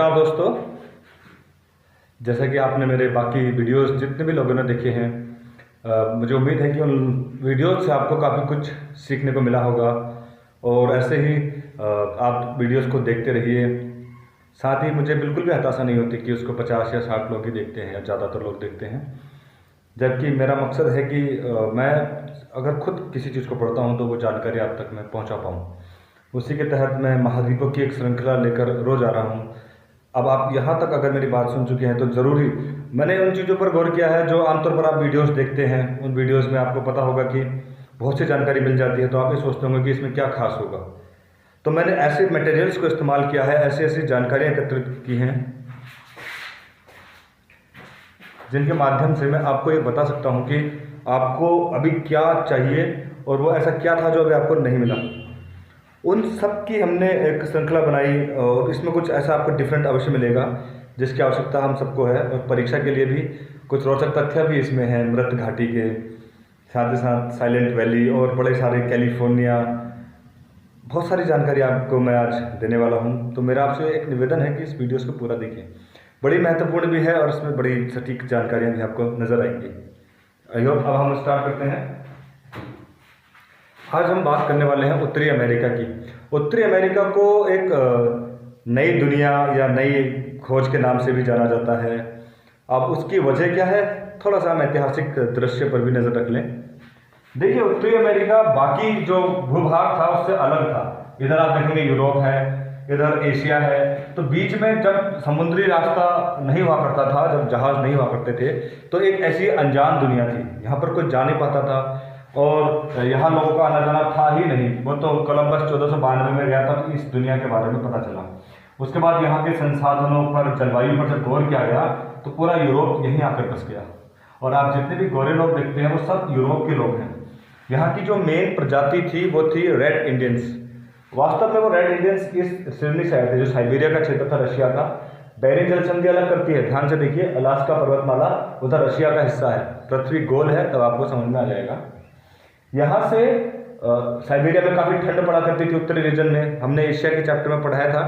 नमस्कार दोस्तों। जैसा कि आपने मेरे बाकी वीडियोस जितने भी लोगों ने देखे हैं, मुझे उम्मीद है कि उन वीडियोस से आपको काफ़ी कुछ सीखने को मिला होगा और ऐसे ही आप वीडियोस को देखते रहिए। साथ ही मुझे बिल्कुल भी हताशा नहीं होती कि उसको 50 या 60 लोग ही देखते हैं या ज़्यादातर लोग देखते हैं, जबकि मेरा मकसद है कि मैं अगर खुद किसी चीज़ को पढ़ता हूँ तो वो जानकारी आप तक मैं पहुँचा पाऊँ। उसी के तहत मैं महाद्वीपों की एक श्रृंखला लेकर रोज़ आ रहा हूँ। अब आप यहाँ तक अगर मेरी बात सुन चुके हैं तो ज़रूरी मैंने उन चीज़ों पर गौर किया है जो आमतौर पर आप वीडियोस देखते हैं। उन वीडियोस में आपको पता होगा कि बहुत सी जानकारी मिल जाती है, तो आप ये सोचते होंगे कि इसमें क्या खास होगा। तो मैंने ऐसे मटेरियल्स को इस्तेमाल किया है, ऐसी ऐसी जानकारियाँ एकत्रित की हैं जिनके माध्यम से मैं आपको ये बता सकता हूँ कि आपको अभी क्या चाहिए और वो ऐसा क्या था जो अभी आपको नहीं मिला। उन सब की हमने एक श्रृंखला बनाई और इसमें कुछ ऐसा आपको डिफरेंट अवश्य मिलेगा जिसकी आवश्यकता हम सबको है। और परीक्षा के लिए भी कुछ रोचक तथ्य भी इसमें हैं, मृत घाटी के, साथ ही साथ साइलेंट वैली और बड़े सारे कैलिफोर्निया, बहुत सारी जानकारी आपको मैं आज देने वाला हूं। तो मेरा आपसे एक निवेदन है कि इस वीडियोस को पूरा देखिए, बड़ी महत्वपूर्ण भी है और इसमें बड़ी सटीक जानकारियाँ भी आपको नज़र आएंगी। आई होप अब हम स्टार्ट करते हैं। आज हम बात करने वाले हैं उत्तरी अमेरिका की। उत्तरी अमेरिका को एक नई दुनिया या नई खोज के नाम से भी जाना जाता है। अब उसकी वजह क्या है, थोड़ा सा हम ऐतिहासिक दृश्य पर भी नज़र रख लें। देखिए, उत्तरी अमेरिका बाकी जो भूभाग था उससे अलग था। इधर आप देखेंगे यूरोप है, इधर एशिया है, तो बीच में जब समुद्री रास्ता नहीं हुआ करता था, जब जहाज नहीं हुआ करते थे, तो एक ऐसी अनजान दुनिया थी। यहाँ पर कोई जा नहीं पाता था और यहाँ लोगों का आना जाना था ही नहीं। वो तो कोलंबस 1492 में गया था तो इस दुनिया के बारे में पता चला। उसके बाद यहाँ के संसाधनों पर, जलवायु पर जब गौर किया गया तो पूरा यूरोप यहीं आकर बस गया। और आप जितने भी गोरे लोग देखते हैं वो सब यूरोप के लोग हैं। यहाँ की जो मेन प्रजाति थी वो थी रेड इंडियंस। वास्तव में वो रेड इंडियंस इस सिडनी से आए थे, जो साइबेरिया का क्षेत्र था, रशिया का। बेरिंग जल संधि अलग करती है, ध्यान से देखिए, अलास्का पर्वतमाला उधर रशिया का हिस्सा है। पृथ्वी गोल है, तब आपको समझ में आ जाएगा। यहाँ से साइबेरिया में काफ़ी ठंड पड़ा करती थी उत्तरी रीजन में। हमने एशिया के चैप्टर में पढ़ाया था,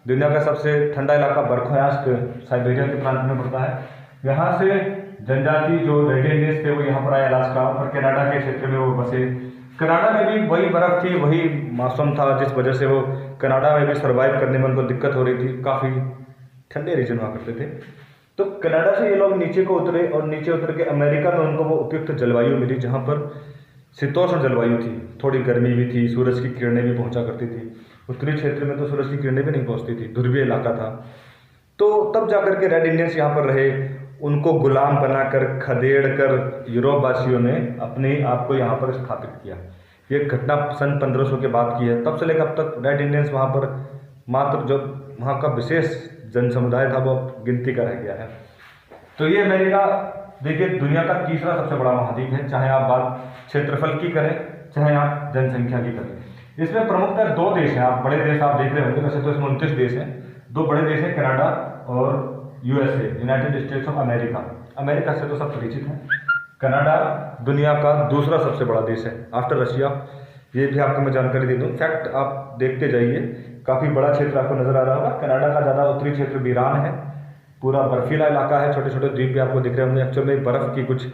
दुनिया का सबसे ठंडा इलाका बर्फायास्क साइबेरिया के प्रांत में पड़ता है। यहाँ से जनजाति जो रेड इंडियंस थे वो यहाँ पर आए अलास्का और कनाडा के क्षेत्र में वो बसे। कनाडा में भी वही बर्फ थी, वही मौसम था, जिस वजह से वो कनाडा में भी सर्वाइव करने में उनको दिक्कत हो रही थी। काफ़ी ठंडे रीजन हुआ करते थे। तो कनाडा से ये लोग नीचे को उतरे और नीचे उतर के अमेरिका में उनको वो उपयुक्त जलवायु मिली, जहाँ पर शीतोष्ण जलवायु थी, थोड़ी गर्मी भी थी, सूरज की किरणें भी पहुँचा करती थी। उत्तरी क्षेत्र में तो सूरज की किरणें भी नहीं पहुँचती थी, ध्रुवीय इलाका था। तो तब जाकर के रेड इंडियंस यहाँ पर रहे, उनको गुलाम बनाकर, खदेड़ कर यूरोप वासियों ने अपने आप को यहाँ पर स्थापित किया। ये घटना सन 1500 के बाद की है। तब से लेकर अब तक रेड इंडियंस वहाँ पर मात्र जो वहाँ का विशेष जन समुदाय था वो गिनती का रह गया है। तो ये अमेरिका देखिए दुनिया का तीसरा सबसे बड़ा महाद्वीप है, चाहे आप बात क्षेत्रफल की करें चाहे आप जनसंख्या की करें। इसमें प्रमुखतः दो देश हैं, आप बड़े देश आप देख रहे होंगे, वैसे तो इसमें 29 देश हैं। दो बड़े देश हैं, कनाडा और USA, United states of America. America से तो सब परिचित हैं। कनाडा दुनिया का दूसरा सबसे बड़ा देश है आफ्टर रशिया। ये भी आपको मैं जानकारी दे दूँ, फैक्ट आप देखते जाइए, काफ़ी बड़ा क्षेत्र आपको नजर आ रहा होगा। कनाडा का ज़्यादा उत्तरी क्षेत्र वीरान है, पूरा बर्फीला इलाका है, छोटे छोटे द्वीप भी आपको दिख रहे होंगे, एक्चुअल में बर्फ की कुछ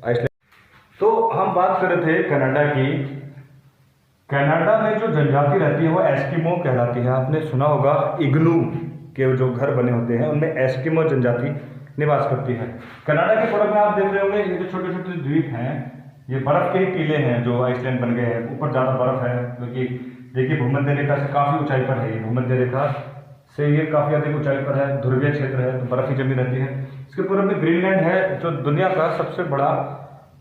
आइसलैंड। तो हम बात कर रहे थे कनाडा की। कनाडा में जो जनजाति रहती है वो एस्किमो कहलाती है। आपने सुना होगा इग्लू के जो घर बने होते हैं उनमें एस्किमो जनजाति निवास करती है। कनाडा के पूरब में आप देख रहे होंगे ये जो छोटे छोटे द्वीप हैं, ये बर्फ के ही टीले हैं जो आइसलैंड बन गए हैं। ऊपर ज़्यादा बर्फ है क्योंकि देखिए भूमध्य रेखा से काफ़ी ऊंचाई पर है, ये भूमध्य रेखा से ये काफ़ी अधिक ऊंचाई पर है, ध्रुवीय क्षेत्र है, तो बर्फ की जमी रहती है। इसके पूर्व में ग्रीनलैंड है जो दुनिया का सबसे बड़ा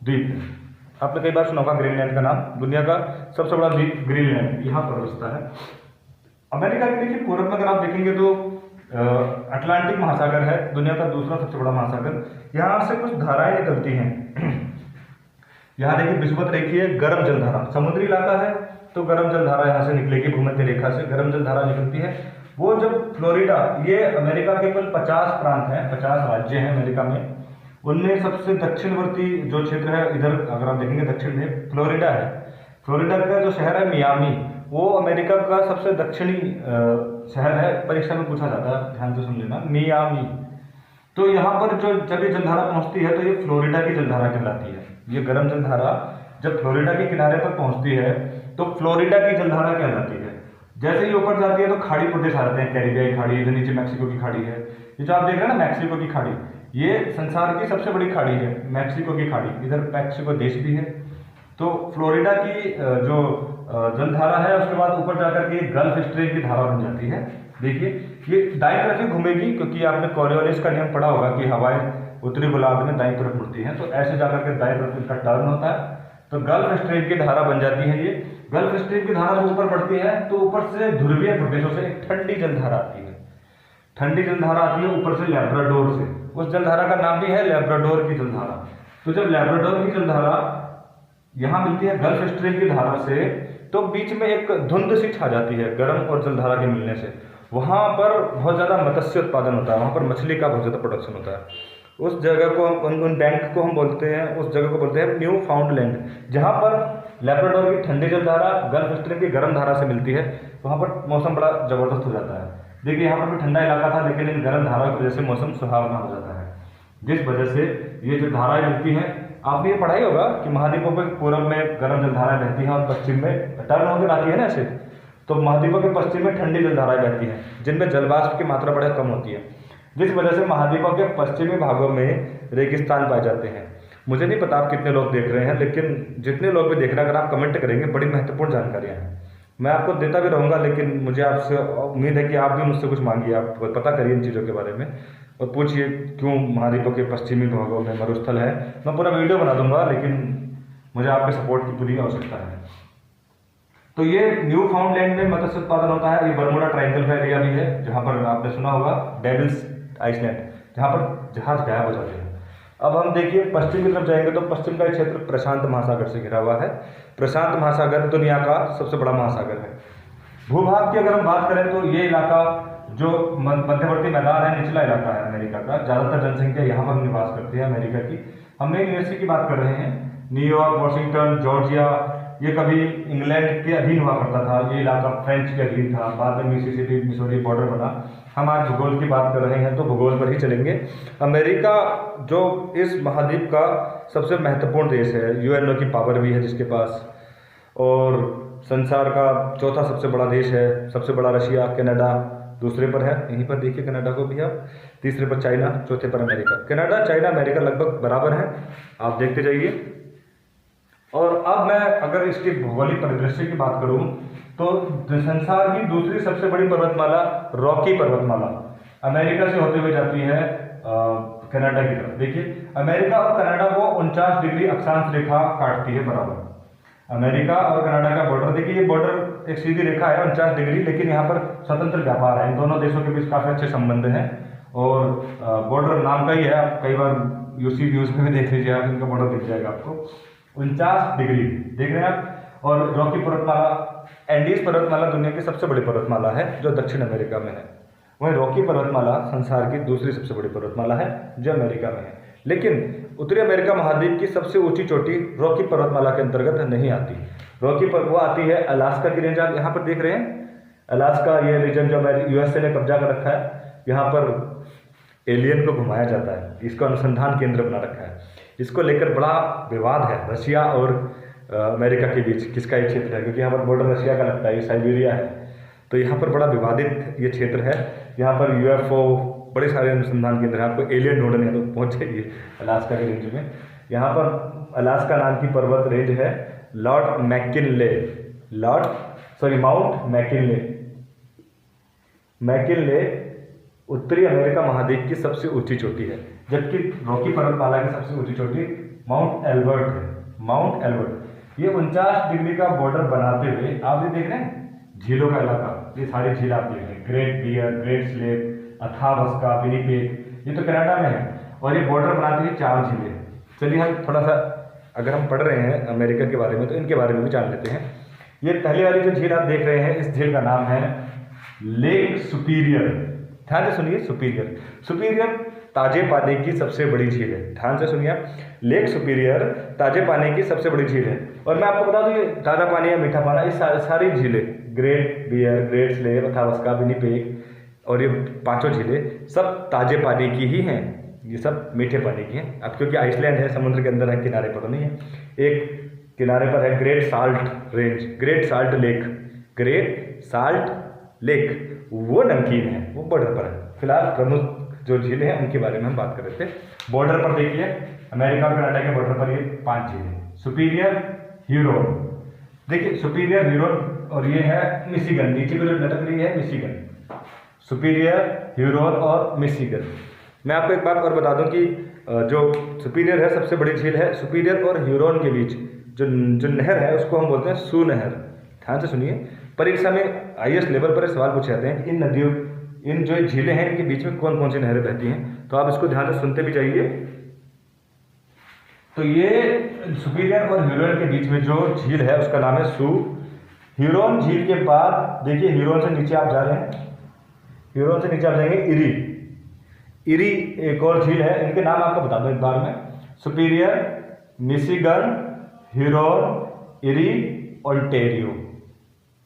द्वीप है। आपने कई बार सुना होगा ग्रीनलैंड का नाम, दुनिया का सबसे बड़ा द्वीप ग्रीनलैंड यहाँ पर बसता है। अमेरिका के देखिए पूर्व में अगर आप देखेंगे तो अटलांटिक महासागर है, दुनिया का दूसरा सबसे बड़ा महासागर। यहाँ से कुछ धाराएं निकलती हैं। यहाँ देखिए विषुवत रेखीय गर्म जलधारा, समुद्री इलाका है तो गर्म जलधारा यहाँ से निकलेगी, भूमध्य रेखा से गर्म जलधारा निकलती है। वो जब फ्लोरिडा, ये अमेरिका के कुल 50 प्रांत हैं, 50 राज्य हैं अमेरिका में, उनमें सबसे दक्षिणवर्ती जो क्षेत्र है, इधर अगर आप देखेंगे दक्षिण में फ्लोरिडा है। फ्लोरिडा का जो शहर है मियामी, वो अमेरिका का सबसे दक्षिणी शहर है, परीक्षा में पूछा जाता है, ध्यान से सुन लेना, मियामी। तो यहाँ पर जो जब ये जलधारा पहुँचती है तो ये फ्लोरिडा की जलधारा कहलाती है। ये गर्म जलधारा जब फ्लोरिडा के किनारे पर पहुँचती है तो फ्लोरिडा की जलधारा कहलाती है। जैसे ही ऊपर जाती है तो खाड़ी प्रदेश आ जाते हैं, कैरिबियाई खाड़ी, इधर नीचे मैक्सिको की खाड़ी है। ये जो आप देख रहे हैं ना मैक्सिको की खाड़ी, ये संसार की सबसे बड़ी खाड़ी है, मैक्सिको की खाड़ी। इधर मैक्सिको देश भी है। तो फ्लोरिडा की जो जलधारा है उसके बाद ऊपर जाकर के गल्फ स्ट्रीम की धारा बन जाती है। देखिए ये दाईं तरफ ही घूमेगी, क्योंकि आपने कॉरियोलिस का नियम पढ़ा होगा कि हवाएं उत्तरी गोलार्ध में दाईं तरफ मुड़ती हैं, तो ऐसे जाकर के दाईं तरफ इसका टर्न होता है, तो गल्फ स्ट्रीम की धारा बन जाती है। ये गल्फ स्ट्रीम की धारा जब ऊपर बढ़ती है तो ऊपर से ध्रुवीय प्रदेशों से एक ठंडी जलधारा आती है। ठंडी जलधारा आती है ऊपर से लैब्राडोर से। उस जलधारा का नाम भी है लैब्राडोर की जलधारा। तो जब लैब्राडोर की जलधारा यहाँ मिलती है गल्फ स्ट्रीम की धारा से, तो बीच में एक धुंध सी छा जाती है गर्म और जलधारा के मिलने से। वहाँ पर बहुत ज़्यादा मत्स्य उत्पादन होता है, वहाँ पर मछली का बहुत ज़्यादा प्रोडक्शन होता है। उस जगह को उन बैंक को हम बोलते हैं, उस जगह को बोलते हैं न्यू फाउंडलैंड, जहाँ पर लैब्राडोर की ठंडी जलधारा गल्फ स्ट्रीम की गर्म धारा से मिलती है। वहाँ पर मौसम बड़ा ज़बरदस्त हो जाता है। देखिए यहाँ पर भी ठंडा इलाका था, लेकिन इन गर्म धाराओं की वजह से मौसम सुहावना हो जाता है, जिस वजह से ये जो धाराएं मिलती हैं, आपने ये पढ़ा ही होगा कि महाद्वीपों के पूर्व में गर्म जलधाराएं बहती हैं और पश्चिम में टर्न होकर आती है ना ऐसे, तो महाद्वीपों के पश्चिम में ठंडी जलधाराएं बहती हैं, जिनमें जलवाष्प की मात्रा बड़ा कम होती है, जिस वजह से महाद्वीपों के पश्चिमी भागों में रेगिस्तान पाए जाते हैं। मुझे नहीं पता आप कितने लोग देख रहे हैं, लेकिन जितने लोग भी देख रहे हैं, अगर आप कमेंट करेंगे, बड़ी महत्वपूर्ण जानकारियाँ हैं, मैं आपको देता भी रहूँगा। लेकिन मुझे आपसे उम्मीद है कि आप भी मुझसे कुछ मांगिए, आप पता करिए इन चीज़ों के बारे में और पूछिए क्यों महाद्वीपों के पश्चिमी भागों में मरुस्थल है। मैं पूरा वीडियो बना दूंगा, लेकिन मुझे आपके सपोर्ट की पूरी आवश्यकता है। तो ये न्यू फाउंडलैंड में मत्स्य उत्पादन होता है। ये बरमूडा ट्रायंगल का एरिया भी है, जहाँ पर आपने सुना होगा डेविल्स आइसलैंड, जहाँ पर जहाज गायब हो जाते हैं। अब हम देखिए पश्चिम की तरफ जाएंगे तो पश्चिम का क्षेत्र प्रशांत महासागर से घिरा हुआ है। प्रशांत महासागर दुनिया का सबसे बड़ा महासागर है। भूभाग की अगर हम बात करें तो ये इलाका जो मध्यवर्ती मैदान है, निचला इलाका है अमेरिका का, ज़्यादातर जनसंख्या यहाँ पर निवास करती है अमेरिका की। हम नई यूनिवर्सिटी की बात कर रहे हैं, न्यूयॉर्क, वॉशिंगटन, जॉर्जिया, ये कभी इंग्लैंड के अधीन हुआ करता था, ये इलाका फ्रेंच के अधीन था, बाद में मिसिसिपी मिसौरी बॉर्डर बना। हम आज भूगोल की बात कर रहे हैं तो भूगोल पर ही चलेंगे। अमेरिका जो इस महाद्वीप का सबसे महत्वपूर्ण देश है, यूएनओ की पावर भी है जिसके पास, और संसार का चौथा सबसे बड़ा देश है। सबसे बड़ा रशिया, कनाडा दूसरे पर है, यहीं पर देखिए कनाडा को भी आप, तीसरे पर चाइना, चौथे पर अमेरिका। कनाडा, चाइना, अमेरिका लगभग बराबर हैं, आप देखते जाइए। और अब मैं अगर इसके भौगोलिक परिदृश्य की बात करूं तो संसार की दूसरी सबसे बड़ी पर्वतमाला रॉकी पर्वतमाला अमेरिका से होते हुए जाती है कनाडा की तरफ। देखिए अमेरिका और कनाडा को 49 डिग्री अक्षांश रेखा काटती है बराबर। अमेरिका और कनाडा का बॉर्डर देखिए, ये बॉर्डर एक सीधी रेखा है 49 डिग्री, लेकिन यहाँ पर स्वतंत्र व्यापार है। इन दोनों देशों के बीच काफ़ी अच्छे संबंध हैं और बॉर्डर नाम का ही है। आप कई बार यूसी व्यूज में भी देख लीजिए, आप इनका बॉर्डर दिख जाएगा आपको, 49 डिग्री देख रहे हैं आप। और रॉकी पर्वतमाला, एंडीज पर्वतमाला दुनिया की सबसे बड़ी पर्वतमाला है जो दक्षिण अमेरिका में है। वहीं रॉकी पर्वतमाला संसार की दूसरी सबसे बड़ी पर्वतमाला है जो अमेरिका में है। लेकिन उत्तरी अमेरिका महाद्वीप की सबसे ऊंची चोटी रॉकी पर्वतमाला के अंतर्गत नहीं आती। रॉकी पर वो आती है अलास्का की रेंज, आप यहाँ पर देख रहे हैं। अलास्का ये रीजन जो यूएसए ने कब्जा कर रखा है, यहाँ पर एलियन को घुमाया जाता है, इसका अनुसंधान केंद्र बना रखा है। इसको लेकर बड़ा विवाद है रशिया और अमेरिका के बीच, किसका ये क्षेत्र है, क्योंकि यहाँ पर बॉर्डर रशिया का लगता है, ये साइबेरिया है, तो यहाँ पर बड़ा विवादित ये क्षेत्र है। यहाँ पर यूएफओ बड़े सारे अनुसंधान केंद्र हैं, आपको एलियन ढूंढने हैं तो पहुँच जाइए अलास्का के रेंज में। यहाँ पर अलास्का नाम की पर्वत रेंज है, माउंट मैकिनले उत्तरी अमेरिका महाद्वीप की सबसे ऊंची चोटी है, जबकि रॉकी पर्वतमाला की सबसे ऊंची चोटी माउंट एल्बर्ट है। माउंट एल्बर्ट ये 49 डिग्री का बॉर्डर बनाते हुए, आप ये देख रहे हैं झीलों का इलाका, ये सारी झील आप देख रहे हैं, Great Bear, Great Slave, Athabasca, Winnipeg, ये तो कनाडा में है, और ये बॉर्डर बनाती है 4 झीलें। चलिए हम थोड़ा सा, अगर हम पढ़ रहे हैं अमेरिका के बारे में तो इनके बारे में भी जान लेते हैं। ये पहले वाली जो झील आप देख रहे हैं, इस झील का नाम है लेक सुपीरियर। ध्यान से सुनिए, सुपीरियर ताजे पानी की सबसे बड़ी झील है। ध्यान से सुनिए, लेक सुपीरियर ताजे पानी की सबसे बड़ी झील है। और मैं आपको बता दूं, ये ताज़ा पानी या मीठा पानी, इस सारी झीलें, Great Bear, Great Slave, Athabasca, Winnipeg और ये पांचों झीलें सब ताजे पानी की ही हैं। ये सब मीठे पानी की हैं। अब क्योंकि आइसलैंड है, समुद्र के अंदर है, किनारे पर तो नहीं है। एक किनारे पर है great salt range, great salt lake, great salt lake, वो नमकीन है, वो बॉर्डर पर है। फिलहाल प्रमुख जो झीलें हैं उनके बारे में हम बात कर रहे थे। बॉर्डर पर देखिए, अमेरिका और कनाडा के बॉर्डर पर ये 5 झीलें। सुपीरियर, ह्यूरोन, देखिए सुपीरियर, ह्यूरोन और ये है मिशिगन, नीचे को जो लटक रही है मिशिगन, सुपीरियर, ह्यूरोन और मिशिगन। मैं आपको एक बात और बता दूं कि जो सुपीरियर है सबसे बड़ी झील है, सुपीरियर और ह्यूरोन के बीच जो नहर है उसको हम बोलते हैं सू नहर। ध्यान से सुनिए, परीक्षा में आईएएस लेवल पर सवाल पूछे जाते हैं कि इन नदियों, इन जो झीलें हैं इनके बीच में कौन कौन सी नहरें बहती हैं, तो आप इसको ध्यान से सुनते भी जाइए। तो ये सुपीरियर और ह्यूरोन के बीच में जो झील है उसका नाम है सू। ह्यूरोन झील के बाद देखिए, ह्यूरोन से नीचे आप जा रहे हैं, ह्यूरोन से नीचे आप जाएंगे इरी, इरी एक और झील है। इनके नाम आपको बता दो एक बार में, superior, Michigan, Huron, eri, Ontario.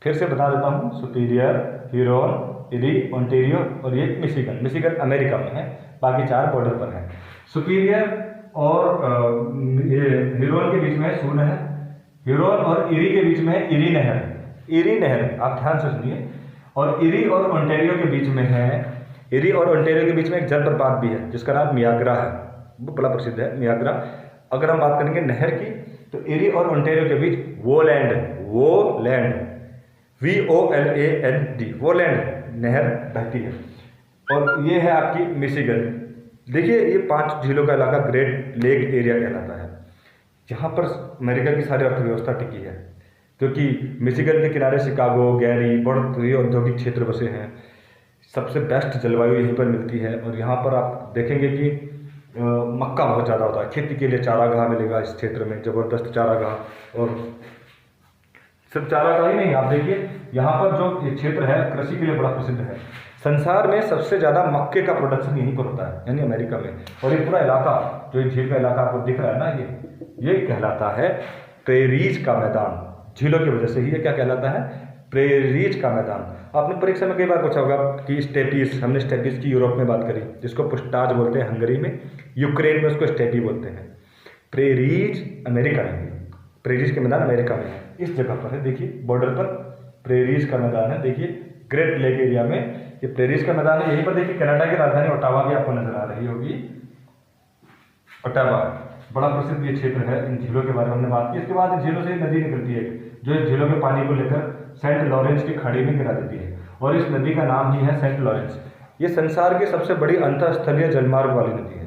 फिर से बता देता हूँ, सुपीरियर, ह्यूरोन, इरी, ओंटारियो और ये मिशिगन। मिशिगन अमेरिका में है, बाकी 4 बॉर्डर पर हैं। सुपीरियर और ये ह्यूरोन के बीच में है सू नहर, ह्यूरोन और इरी के बीच में है इरी नहर, इरी नहर आप ध्यान से सुनिए। और इरी और ओंटारियो के बीच में है, इरी और ओंटारियो के बीच में एक जलप्रपात भी है जिसका नाम नियाग्रा है, वो बड़ा प्रसिद्ध है नियाग्रा। अगर हम बात करेंगे नहर की, तो इरी और ओंटारियो के बीच वोलैंड, वोलैंड, VOLAND, वोलैंड नहर बहती है। और ये है आपकी मिशिगन। देखिए ये 5 झीलों का इलाका ग्रेट लेक एरिया कहलाता है। यहाँ पर अमेरिका की सारी अर्थव्यवस्था टिकी है, क्योंकि मिशिगन के किनारे शिकागो, गैरी, बहुत ये औद्योगिक क्षेत्र बसे हैं। सबसे बेस्ट जलवायु यहीं पर मिलती है। और यहाँ पर आप देखेंगे कि मक्का बहुत ज़्यादा होता है, खेती के लिए चारागाह मिलेगा इस क्षेत्र में, ज़बरदस्त चारागाह। और सिर्फ चारागाह ही नहीं, आप देखिए यहाँ पर जो ये क्षेत्र है कृषि के लिए बड़ा प्रसिद्ध है। संसार में सबसे ज़्यादा मक्के का प्रोडक्शन यहीं पर होता है, यानी अमेरिका में। और ये पूरा इलाका, जो ये झील का इलाका आपको दिख रहा है ना, ये कहलाता है प्रेरीज का मैदान। झीलों की वजह से ही ये क्या कहलाता है, प्रेरीज का मैदान। आपने परीक्षा में कई बार पूछा होगा कि स्टेपीज, हमने स्टेपीज की यूरोप में बात करी, जिसको पुस्ताज बोलते हैं हंगरी में, यूक्रेन में उसको स्टेपी बोलते हैं। प्रेरीज अमेरिका में, प्रेरीज के मैदान अमेरिका में है, इस जगह पर है। देखिए बॉर्डर पर प्रेरीज का मैदान है, देखिए ग्रेट लेक एरिया में ये प्रेरीज का मैदान है। यहीं पर देखिए कनाडा की राजधानी ओटावा भी आपको नजर आ रही होगी, ओटावा बड़ा प्रसिद्ध ये क्षेत्र है। इन झीलों के बारे में हमने बात की। इसके बाद झीलों से नदी निकलती है जो इस झीलों के पानी को लेकर सेंट लॉरेंस की खाड़ी में गिरा देती है, और इस नदी का नाम ही है सेंट लॉरेंस। ये संसार की सबसे बड़ी अंतःस्थलीय जलमार्ग वाली नदी है,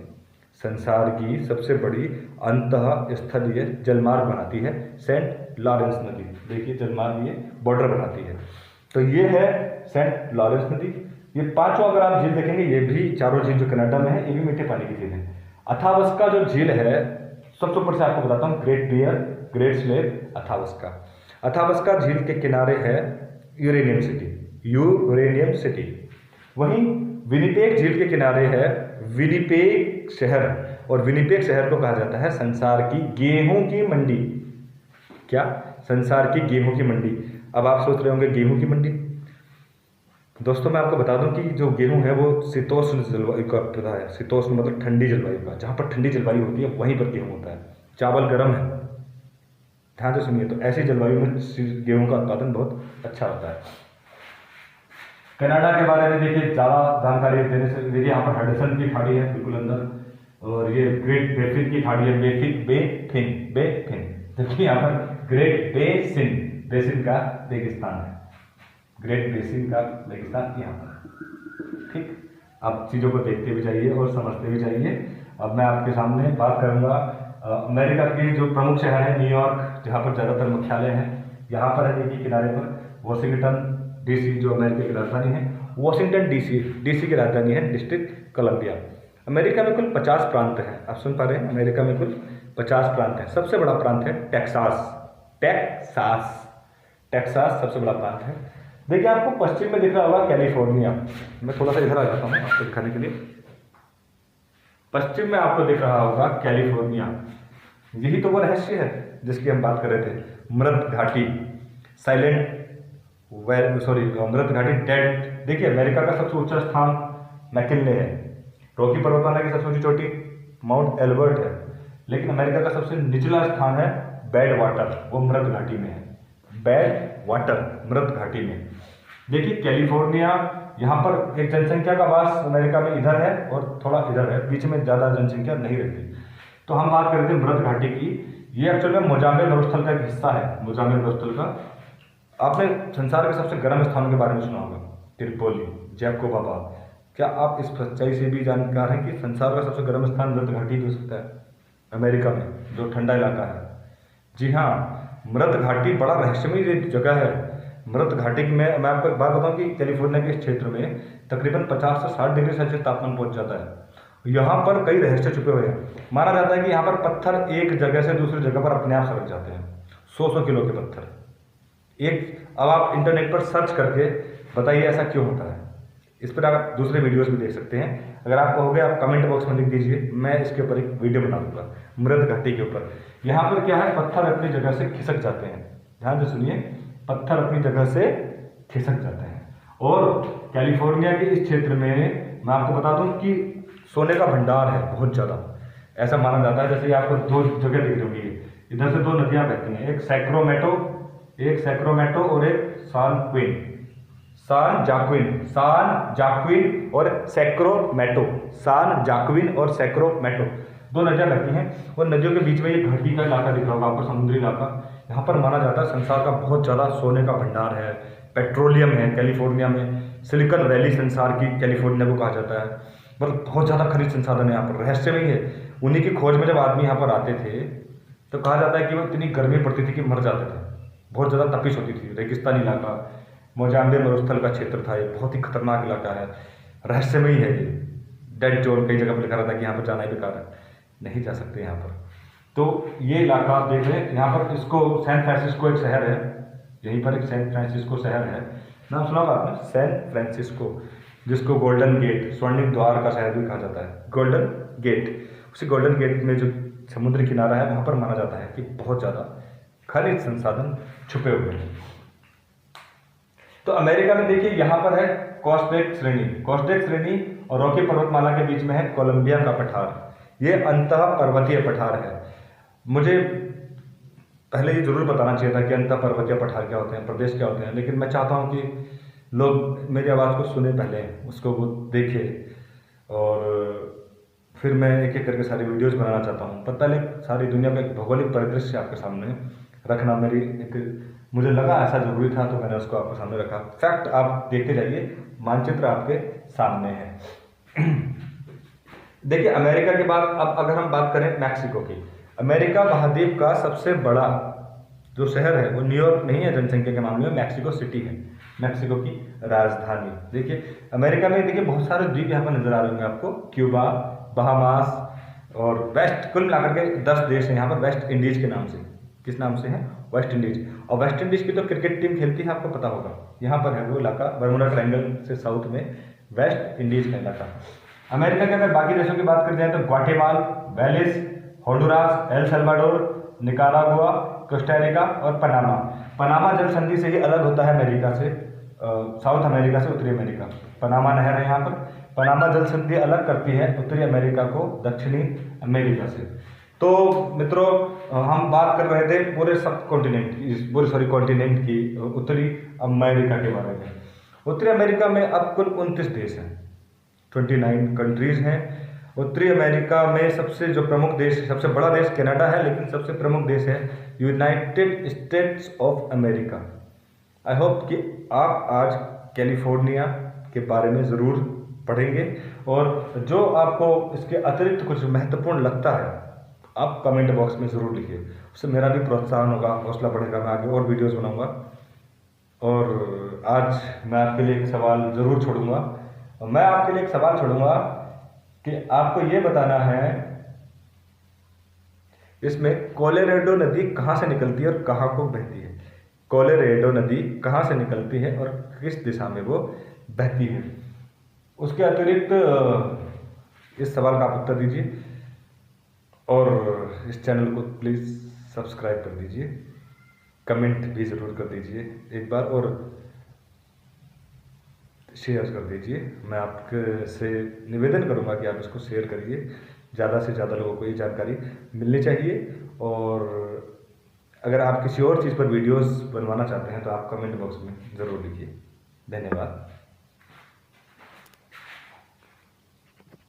संसार की सबसे बड़ी अंतःस्थलीय जलमार्ग बनाती है सेंट लॉरेंस नदी। देखिए जलमार्ग ये बॉर्डर बनाती है। तो ये है सेंट लॉरेंस नदी। ये 5 अगर आप झील देखेंगे, ये भी 4 झील जो कनाडा में है, ये भी मीठे पानी की झील है। अथावस्का जो झील है, सबसे ऊपर से आपको बताता हूँ, ग्रेट बियर, ग्रेट स्लेव, अथावस्का। अथावस्का झील के किनारे है यूरेनियम सिटी, यूरेनियम सिटी। वहीं विनिपेग झील के किनारे है विनिपेग शहर, और विनिपेग शहर को कहा जाता है संसार की गेहूं की मंडी। क्या? संसार की गेहूं की मंडी। अब आप सोच रहे होंगे गेहूं की मंडी। दोस्तों मैं आपको बता दूं कि जो गेहूं है वो शीतोष्ण जलवायु का पौधा है। शीतोष्ण मतलब ठंडी जलवायु का, जहाँ पर ठंडी जलवायु होती है वहीं पर गेहूं होता है। चावल गर्म है, ध्यान से सुनिए। तो ऐसी जलवायु में गेहूं का उत्पादन बहुत अच्छा होता है। कनाडा के बारे में देखिए ज़्यादा जानकारी देने से, देखिए यहाँ पर हडसन की खाड़ी है बिल्कुल अंदर, और ये ग्रेट बेसिन की खाड़ी है, बेफिन। देखिए यहाँ पर ग्रेट बेसिन का रेगिस्तान है, ग्रेट बेसिन का रेगिस्तान यहाँ पर। ठीक, आप चीज़ों को देखते भी जाइए और समझते भी जाइए। अब मैं आपके सामने बात करूँगा अमेरिका के जो प्रमुख शहर है, न्यूयॉर्क जहाँ पर ज़्यादातर मुख्यालय हैं। यहाँ पर है देखिए किनारे पर वाशिंगटन DC जो अमेरिका की राजधानी है, वाशिंगटन DC की राजधानी है डिस्ट्रिक्ट कोलंबिया। अमेरिका में कुल 50 प्रांत हैं। आप सुन पा रहे हैं, अमेरिका में कुल 50 प्रांत हैं। सबसे बड़ा प्रांत है टेक्सास सबसे बड़ा प्रांत है। देखिए आपको पश्चिम में दिख रहा होगा कैलिफोर्निया। मैं थोड़ा सा इधर आ जाता हूँ आपको दिखाने के लिए। पश्चिम में आपको दिख रहा होगा कैलिफोर्निया। यही तो वो रहस्य है जिसकी हम बात कर रहे थे, मृत घाटी, साइलेंट मृत घाटी डेड। देखिए अमेरिका का सबसे ऊंचा स्थान मैकिन्ले है, रॉकी पर्वतमाला की सबसे ऊंची चोटी माउंट एल्बर्ट है, लेकिन अमेरिका का सबसे निचला स्थान है बैड वाटर, वो मृत घाटी में है। बैड वाटर मृत घाटी में। देखिए कैलिफोर्निया, यहाँ पर एक जनसंख्या का वास अमेरिका में इधर है और थोड़ा इधर है, बीच में ज़्यादा जनसंख्या नहीं रहती। तो हम बात करते हैं मृत घाटी की। ये एक्चुअल में मोजाम्बिक मरुस्थल का एक हिस्सा है, मोजाम्बिक मरुस्थल का। आपने संसार के सबसे गर्म स्थानों के बारे में सुना होगा, त्रिपोली, जैकोबाबा। क्या आप इस सच्चाई से भी जानकार हैं कि संसार का सबसे गर्म स्थान मृत घाटी भी हो सकता है, अमेरिका में, जो ठंडा इलाका है। जी हाँ, मृत घाटी बड़ा रहस्यमय जगह है। मृत घाटी में मैं आपको एक बात बताऊं कि कैलिफोर्निया के इस क्षेत्र में तकरीबन 50 से 60 डिग्री सेल्सियस तापमान पहुंच जाता है। यहाँ पर कई रहस्य छुपे हुए हैं। माना जाता है कि यहाँ पर पत्थर एक जगह से दूसरी जगह पर अपने आप सरक जाते हैं, 100-100 किलो के पत्थर एक। अब आप इंटरनेट पर सर्च करके बताइए ऐसा क्यों होता है। इस पर आप दूसरे वीडियोस भी देख सकते हैं। अगर आपको हो गया आप कमेंट बॉक्स में लिख दीजिए, मैं इसके ऊपर एक वीडियो बना दूंगा मृत घाटी के ऊपर। यहाँ पर क्या है, पत्थर अपनी जगह से खिसक जाते हैं। ध्यान से सुनिए, पत्थर अपनी जगह से खिसक जाते हैं। और कैलिफोर्निया के इस क्षेत्र में मैं आपको बता दूं कि सोने का भंडार है बहुत ज़्यादा। ऐसा माना जाता है, जैसे आपको दो जगह दिख रही होगी, इधर से दो नदियाँ बहती हैं, एक सैक्रोमेटो और एक सान जाक्विन और सैक्रोमेटो, दो नदियाँ बहती हैं। और नदियों के बीच में ये घाटी का इलाका दिख रहा होगा आपको, समुद्री इलाका। यहाँ पर माना जाता है संसार का बहुत ज़्यादा सोने का भंडार है, पेट्रोलियम है कैलिफोर्निया में। सिलिकॉन वैली संसार की कैलिफोर्निया को कहा जाता है। मतलब बहुत ज़्यादा खनिज संसाधन है यहाँ पर, रहस्यमय है। उन्हीं की खोज में जब आदमी यहाँ पर आते थे तो कहा जाता है कि वो इतनी गर्मी पड़ती थी कि मर जाते थे, बहुत ज़्यादा तपिश होती थी। रेगिस्तानी इलाका, मोजाम्बिक मरुस्थल का क्षेत्र था, ये बहुत ही खतरनाक इलाका है, रहस्यमय है ये। डेड जोन कई जगह पर लिखा रहता है कि यहाँ पर जाना ही बेकार है, नहीं जा सकते यहाँ पर। तो ये इलाका आप देख रहे हैं, यहाँ पर इसको सैन फ्रांसिस्को एक शहर है, यहीं पर एक सैन फ्रांसिस्को शहर है, नाम सुना होगा आपने, सैन फ्रांसिस्को, जिसको गोल्डन गेट, स्वर्णिम द्वार का शहर भी कहा जाता है, गोल्डन गेट। उसी गोल्डन गेट में जो समुद्र किनारा है वहाँ पर माना जाता है कि बहुत ज़्यादा खनिज संसाधन छुपे हुए हैं। तो अमेरिका में देखिए यहाँ पर है कोस्टेक श्रेणी और रॉकी पर्वतमाला के बीच में है कोलंबिया का पठार। ये अंतः पर्वतीय पठार है। मुझे पहले ये जरूर बताना चाहिए था कि अंतः पर्वतीय पठार क्या होते हैं, प्रदेश क्या होते हैं, लेकिन मैं चाहता हूँ कि लोग मेरी आवाज़ को सुने, पहले उसको वो देखें, और फिर मैं एक एक करके सारी वीडियोस बनाना चाहता हूँ। पर पहले सारी दुनिया का एक भौगोलिक परिदृश्य आपके सामने रखना मेरी एक, मुझे लगा ऐसा जरूरी था, तो मैंने उसको आपके सामने रखा। फैक्ट आप देखते जाइए, मानचित्र आपके सामने है। देखिए अमेरिका के बाद अब अगर हम बात करें मैक्सिको की, अमेरिका महाद्वीप का सबसे बड़ा जो शहर है वो न्यूयॉर्क नहीं है जनसंख्या के मामले में, मैक्सिको सिटी है, मैक्सिको की राजधानी। देखिए अमेरिका में देखिए बहुत सारे द्वीप यहाँ पर नजर आ रहे होंगे आपको, क्यूबा, बहामास और वेस्ट, कुल मिलाकर के 10 देश हैं यहाँ पर वेस्ट इंडीज के नाम से। किस नाम से है? West Indies. और वेस्ट इंडीज की तो क्रिकेट टीम खेलती है, आपको पता होगा। यहाँ पर है वो इलाका, बर्मुडा ट्रायंगल से साउथ में वेस्ट इंडीज का इलाका। अमेरिका के अगर बाकी देशों की बात कर जाए तो Guatemala, Belize, Honduras, El Salvador, Nicaragua, Costa Rica और पनामा। पनामा जल संधि से ही अलग होता है अमेरिका से, साउथ अमेरिका से उत्तरी अमेरिका। पनामा नहर है यहाँ पर, पनामा जल संधि अलग करती है उत्तरी अमेरिका को दक्षिणी अमेरिका से। तो मित्रों हम बात कर रहे थे पूरे सब कॉन्टिनेंट की, उत्तरी अमेरिका के बारे में। उत्तरी अमेरिका में अब कुल 29 देश हैं, 29 कंट्रीज हैं। उत्तरी अमेरिका में सबसे जो प्रमुख देश, सबसे बड़ा देश कनाडा है, लेकिन सबसे प्रमुख देश है United states of America. I hope कि आप आज कैलिफोर्निया के बारे में ज़रूर पढ़ेंगे, और जो आपको इसके अतिरिक्त कुछ महत्वपूर्ण लगता है आप कमेंट बॉक्स में ज़रूर लिखिए, उससे मेरा भी प्रोत्साहन होगा, हौसला बढ़ेगा, मैं आगे और वीडियोस बनाऊंगा। और आज मैं आपके लिए एक सवाल ज़रूर छोड़ूंगा, मैं आपके लिए एक सवाल छोड़ूंगा कि आपको ये बताना है इसमें कोलोराडो नदी कहाँ से निकलती है और कहाँ को बहती है। कोलोराडो नदी कहाँ से निकलती है और किस दिशा में वो बहती है। उसके अतिरिक्त इस सवाल का आप उत्तर दीजिए, और इस चैनल को प्लीज़ सब्सक्राइब कर दीजिए, कमेंट भी ज़रूर कर दीजिए एक बार, और शेयर कर दीजिए। मैं आपके से निवेदन करूंगा कि आप इसको शेयर करिए, ज़्यादा से ज़्यादा लोगों को ये जानकारी मिलनी चाहिए। और अगर आप किसी और चीज़ पर वीडियोस बनवाना चाहते हैं तो आप कमेंट बॉक्स में ज़रूर लिखिए। धन्यवाद।